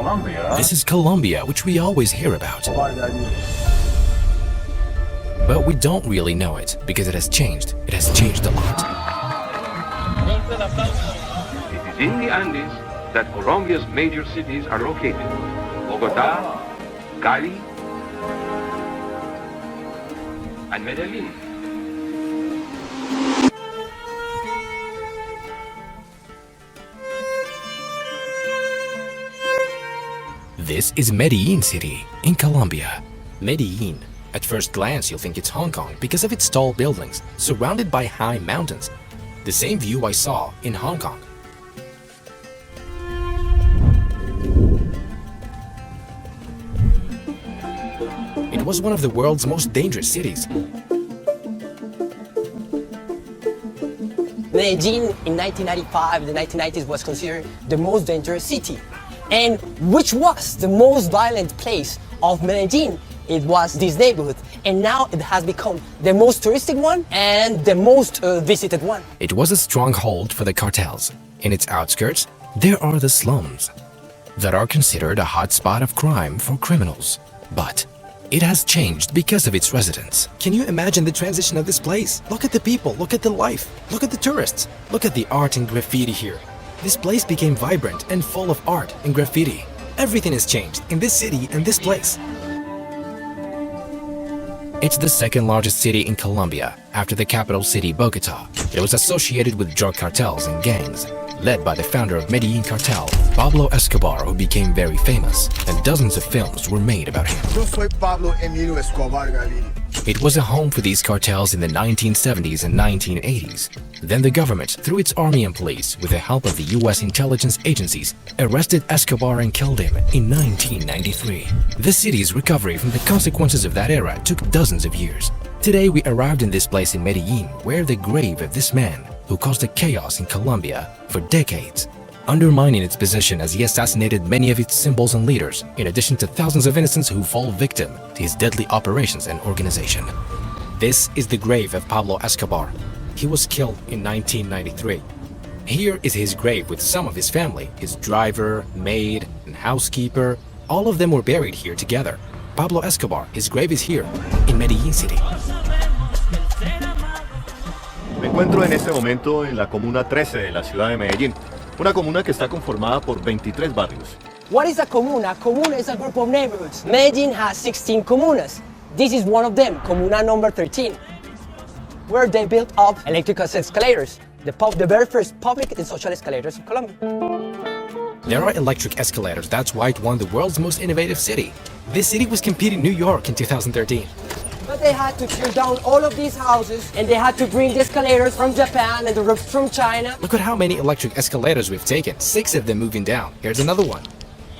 Colombia. This is Colombia, which we always hear about. But we don't really know it, because it has changed. It has changed a lot. It is in the Andes that Colombia's major cities are located. Bogotá, Cali, and Medellín. This is Medellín city in Colombia. Medellín. At first glance, you'll think it's Hong Kong because of its tall buildings, surrounded by high mountains. The same view I saw in Hong Kong. It was one of the world's most dangerous cities. Medellín in 1995, the 1990s, was considered the most dangerous city. And which was the most violent place of Medellín? It was this neighborhood. And now it has become the most touristic one and the most visited one. It was a stronghold for the cartels. In its outskirts, there are the slums that are considered a hotspot of crime for criminals. But it has changed because of its residents. Can you imagine the transition of this place? Look at the people, look at the life, look at the tourists, look at the art and graffiti here. This place became vibrant and full of art and graffiti. Everything has changed in this city and this place. It's the second largest city in Colombia after the capital city Bogotá. It was associated with drug cartels and gangs, led by the founder of Medellín cartel, Pablo Escobar, who became very famous, and dozens of films were made about him. Yo soy Pablo Emilio Escobar Gaviria. It was a home for these cartels in the 1970s and 1980s. Then the government, through its army and police, with the help of the US intelligence agencies, arrested Escobar and killed him in 1993. The city's recovery from the consequences of that era took dozens of years. Today we arrived in this place in Medellín, where the grave of this man, who caused a chaos in Colombia for decades, undermining its position as he assassinated many of its symbols and leaders, in addition to thousands of innocents who fall victim to his deadly operations and organization. This is the grave of Pablo Escobar. He was killed in 1993. Here is his grave with some of his family, his driver, maid, and housekeeper. All of them were buried here together. Pablo Escobar, his grave is here in Medellín City. Me encuentro en este momento en la comuna 13 de la ciudad de Medellín, una comuna que está conformada por 23 barrios. What is a comuna? Comuna is a group of neighborhoods. Medellín has 16 comunas. This is one of them, comuna number 13, where they built up electrical escalators, the very first public and social escalators of Colombia. There are electric escalators, that's why it won the world's most innovative city. This city was competing New York in 2013. But they had to tear down all of these houses, and they had to bring the escalators from Japan and the roofs from China. Look at how many electric escalators we've taken, 6 of them moving down. Here's another one.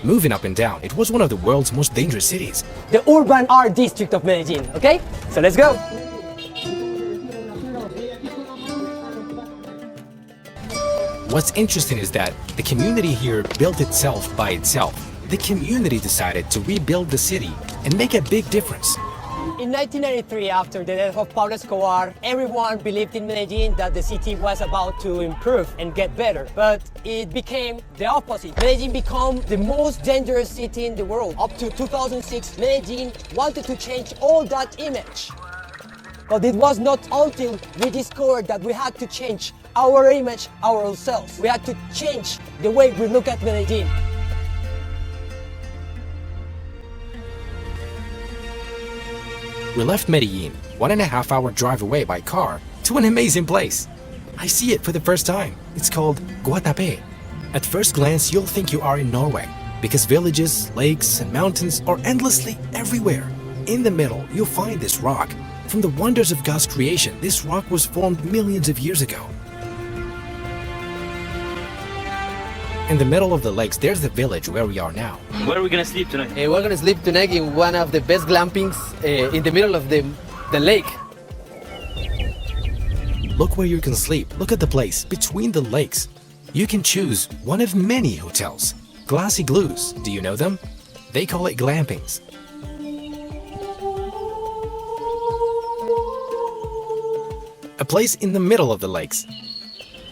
Moving up and down, it was one of the world's most dangerous cities. The urban art district of Medellín, okay? So let's go. What's interesting is that the community here built itself by itself. The community decided to rebuild the city and make a big difference. In 1993, after the death of Pablo Escobar, everyone believed in Medellín that the city was about to improve and get better. But it became the opposite. Medellín became the most dangerous city in the world. Up to 2006, Medellín wanted to change all that image. But it was not until we discovered that we had to change our image ourselves. We had to change the way we look at Medellín. We left Medellín, 1.5 hour drive away by car, to an amazing place. I see it for the first time. It's called HaTTab. At first glance, you'll think you are in Norway, because villages, lakes, and mountains are endlessly everywhere. In the middle, you'll find this rock. From the wonders of God's creation, this rock was formed millions of years ago. In the middle of the lakes, there's the village where we are now. Where are we gonna sleep tonight? We're gonna sleep tonight in one of the best glampings in the middle of the lake. Look where you can sleep. Look at the place between the lakes. You can choose one of many hotels. Glassy Glues, do you know them? They call it glampings. A place in the middle of the lakes.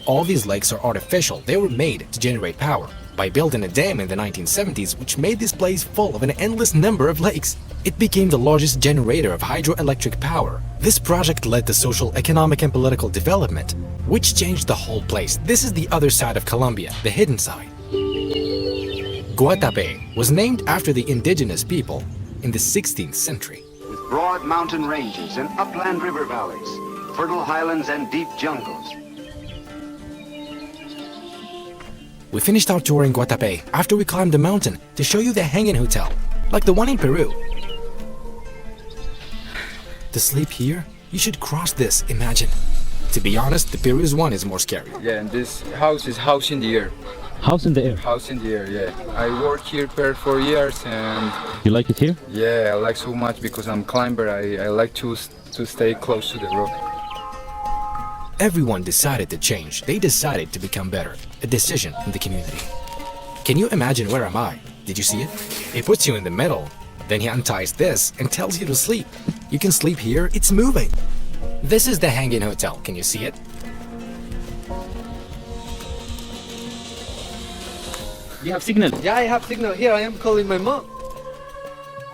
All these lakes are artificial. They were made to generate power. by building a dam in the 1970s which made this place full of an endless number of lakes. It became the largest generator of hydroelectric power. This project led to social, economic and political development, which changed the whole place. This is the other side of Colombia, the hidden side. Guatapé was named after the indigenous people in the 16th century. With broad mountain ranges and upland river valleys, fertile highlands and deep jungles. We finished our tour in Guatapé after we climbed the mountain to show you the hanging hotel, like the one in Peru. To sleep here, you should cross this, imagine. To be honest, the Peru's one is more scary. Yeah, and this house is house in the air. House in the air. House in the air, yeah. I work here for 4 years and You like it here? yeah, I like so much because I'm climber. I like to stay close to the rock. Everyone decided to change. They decided to become better. A decision in the community. Can you imagine where am I? Did you see it? He puts you in the middle. Then he unties this and tells you to sleep. You can sleep here, it's moving. This is the hanging hotel. Can you see it? You have signal. Yeah, I have signal here. I am calling my mom.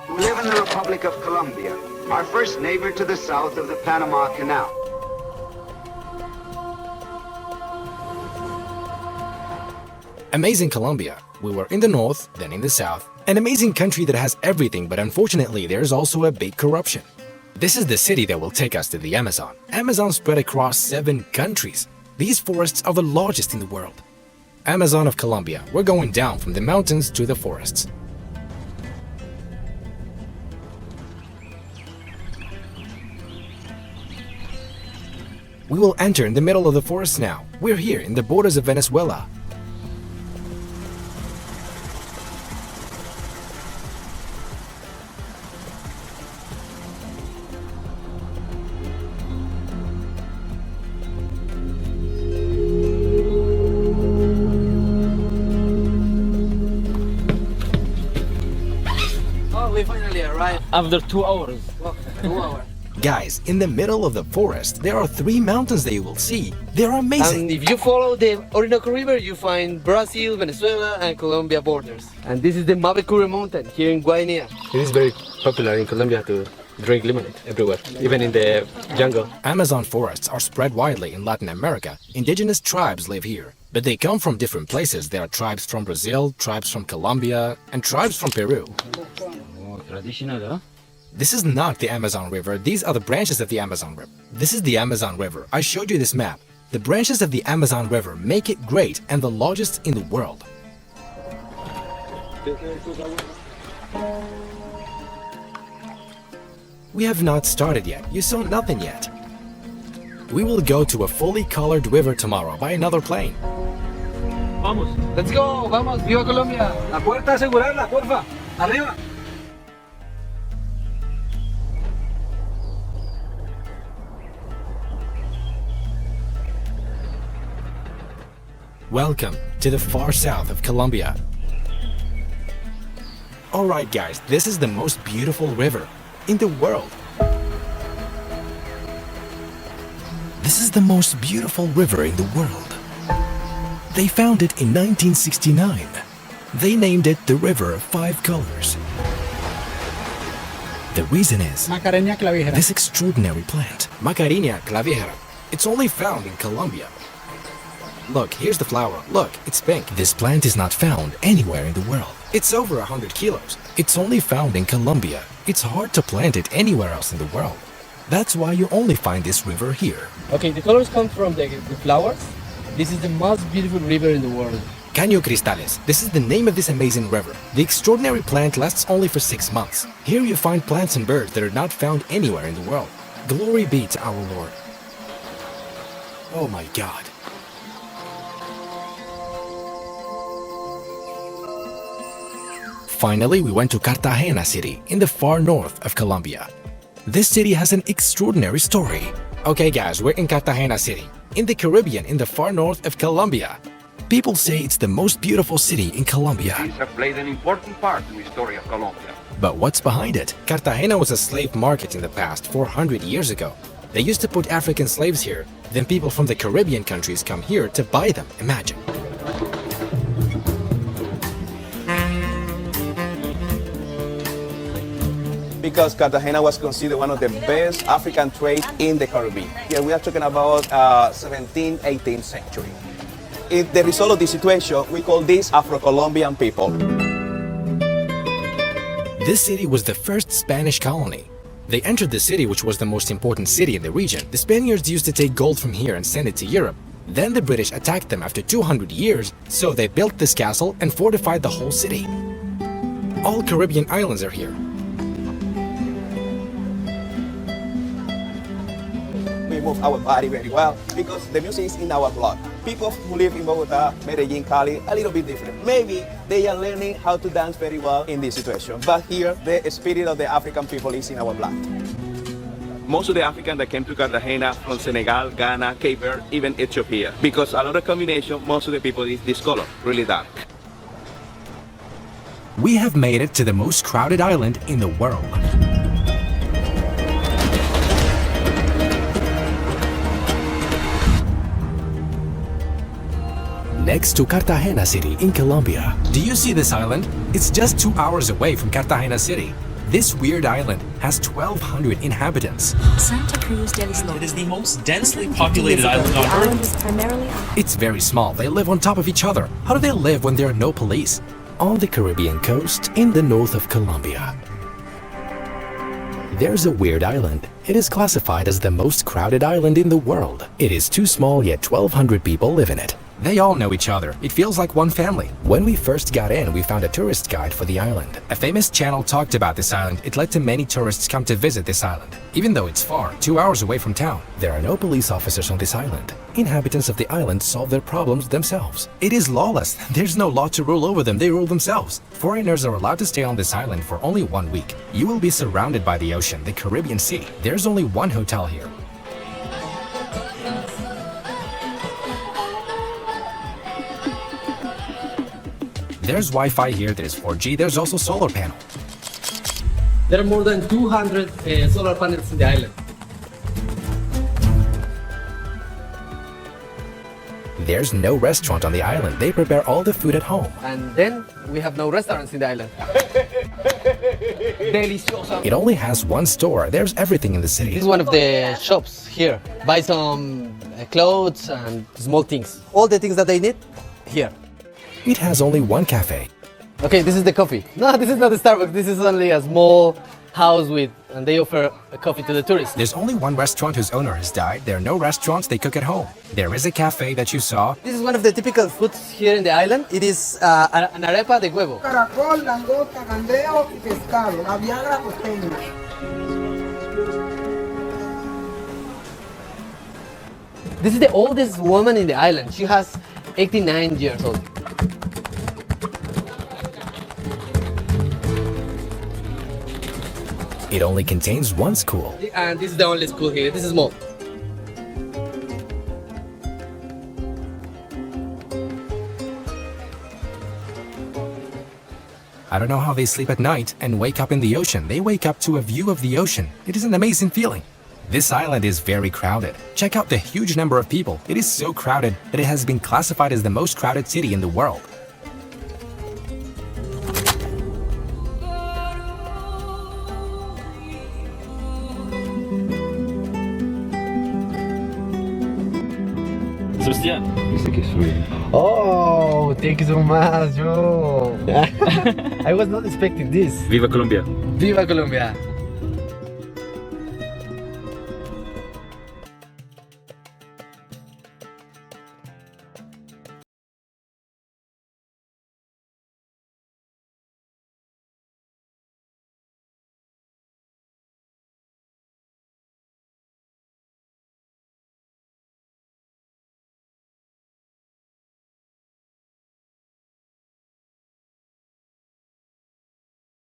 We live in the Republic of Colombia, our first neighbor to the south of the Panama Canal. Amazing Colombia. We were in the north, then in the south. An amazing country that has everything, but unfortunately there's also a big corruption. This is the city that will take us to the Amazon. Amazon spread across 7 countries. These forests are the largest in the world. Amazon of Colombia. We're going down from the mountains to the forests. We will enter in the middle of the forest now. We're here in the borders of Venezuela. We finally arrived. After 2 hours. Well, 2 hours. Guys, in the middle of the forest, there are 3 mountains that you will see. They're amazing. And if you follow the Orinoco River, you find Brazil, Venezuela, and Colombia borders. And this is the Mavecure Mountain here in Guinea. It is very popular in Colombia to drink lemonade everywhere, even in the jungle. Amazon forests are spread widely in Latin America. Indigenous tribes live here, but they come from different places. There are tribes from Brazil, tribes from Colombia, and tribes from Peru. Oh, traditional, huh? This is not the Amazon River. These are the branches of the Amazon River. This is the Amazon River. I showed you this map. The branches of the Amazon River make it great and the largest in the world. We have not started yet. You saw nothing yet. We will go to a fully colored river tomorrow by another plane. Vamos. Let's go, vamos, viva Colombia. La puerta asegurarla, porfa. Arriba. Welcome to the far south of Colombia. Alright guys, this is the most beautiful river in the world. This is the most beautiful river in the world. They found it in 1969. They named it the River of 5 Colors. The reason is this extraordinary plant, Macarena clavijera. It's only found in Colombia. Look, here's the flower. Look, it's pink. This plant is not found anywhere in the world. It's over 100 kilos. It's only found in Colombia. It's hard to plant it anywhere else in the world. That's why you only find this river here. Okay, the colors come from the flowers. This is the most beautiful river in the world. Caño Cristales. This is the name of this amazing river. The extraordinary plant lasts only for 6 months. Here you find plants and birds that are not found anywhere in the world. Glory be to our Lord. Oh my God. Finally, we went to Cartagena city in the far north of Colombia. This city has an extraordinary story. Okay guys, we're in Cartagena city, in the Caribbean in the far north of Colombia. People say it's the most beautiful city in Colombia. These have played an important part in the story of Colombia. But what's behind it? Cartagena was a slave market in the past, 400 years ago. They used to put African slaves here, then people from the Caribbean countries come here to buy them, imagine. because Cartagena was considered one of the best African trade in the Caribbean. Here we are talking about 17th, 18th century. The result of this situation, we call this Afro-Colombian people. This city was the first Spanish colony. They entered the city, which was the most important city in the region. The Spaniards used to take gold from here and send it to Europe. Then the British attacked them after 200 years, so they built this castle and fortified the whole city. All Caribbean islands are here. We move our body very well because the music is in our blood. People who live in Bogotá, Medellín, Cali, a little bit different. Maybe they are learning how to dance very well in this situation, but here the spirit of the African people is in our blood. Most of the Africans that came to Cartagena from Senegal, Ghana, Cape Verde, even Ethiopia, because a lot of combination, most of the people is this color, really dark. We have made it to the most crowded island in the world. Next to Cartagena City in Colombia. Do you see this island? It's just 2 hours away from Cartagena City. This weird island has 1,200 inhabitants. Santa Cruz del Isla. It is the most densely populated island on Earth. It's very small. They live on top of each other. How do they live when there are no police? On the Caribbean coast in the north of Colombia, there's a weird island. It is classified as the most crowded island in the world. It is too small, yet 1,200 people live in it. They all know each other. It feels like one family. When we first got in, we found a tourist guide for the island. A famous channel talked about this island. It led to many tourists come to visit this island. Even though it's far, 2 hours away from town, there are no police officers on this island. Inhabitants of the island solve their problems themselves. It is lawless. There's no law to rule over them. They rule themselves. Foreigners are allowed to stay on this island for only 1 week. You will be surrounded by the ocean, the Caribbean Sea. There's only one hotel here. There's Wi-Fi here, there's 4G, there's also solar panel. There are more than 200 solar panels in the island. There's no restaurant on the island. They prepare all the food at home. And then we have no restaurants in the island. Delicioso. It only has one store. There's everything in the city. This is one of the shops here. Buy some clothes and small things. All the things that they need, here. It has only one cafe. Okay, this is the coffee. No, this is not a Starbucks. This is only a small house and they offer a coffee to the tourists. There's only one restaurant whose owner has died. There are no restaurants. They cook at home. There is a cafe that you saw. This is one of the typical foods here in the island. It is an arepa de huevo. Caracol, langosta, candeo y pescado. La Viagra costeña. This is the oldest woman in the island. She has 89 years old. It only contains one school. And this is the only school here. This is small. I don't know how they sleep at night and wake up in the ocean. They wake up to a view of the ocean. It is an amazing feeling. This island is very crowded. Check out the huge number of people. It is so crowded that it has been classified as the most crowded city in the world. Sebastián. Dice que soy. Oh, thank you so much, yo. I was not expecting this. Viva Colombia. Viva Colombia.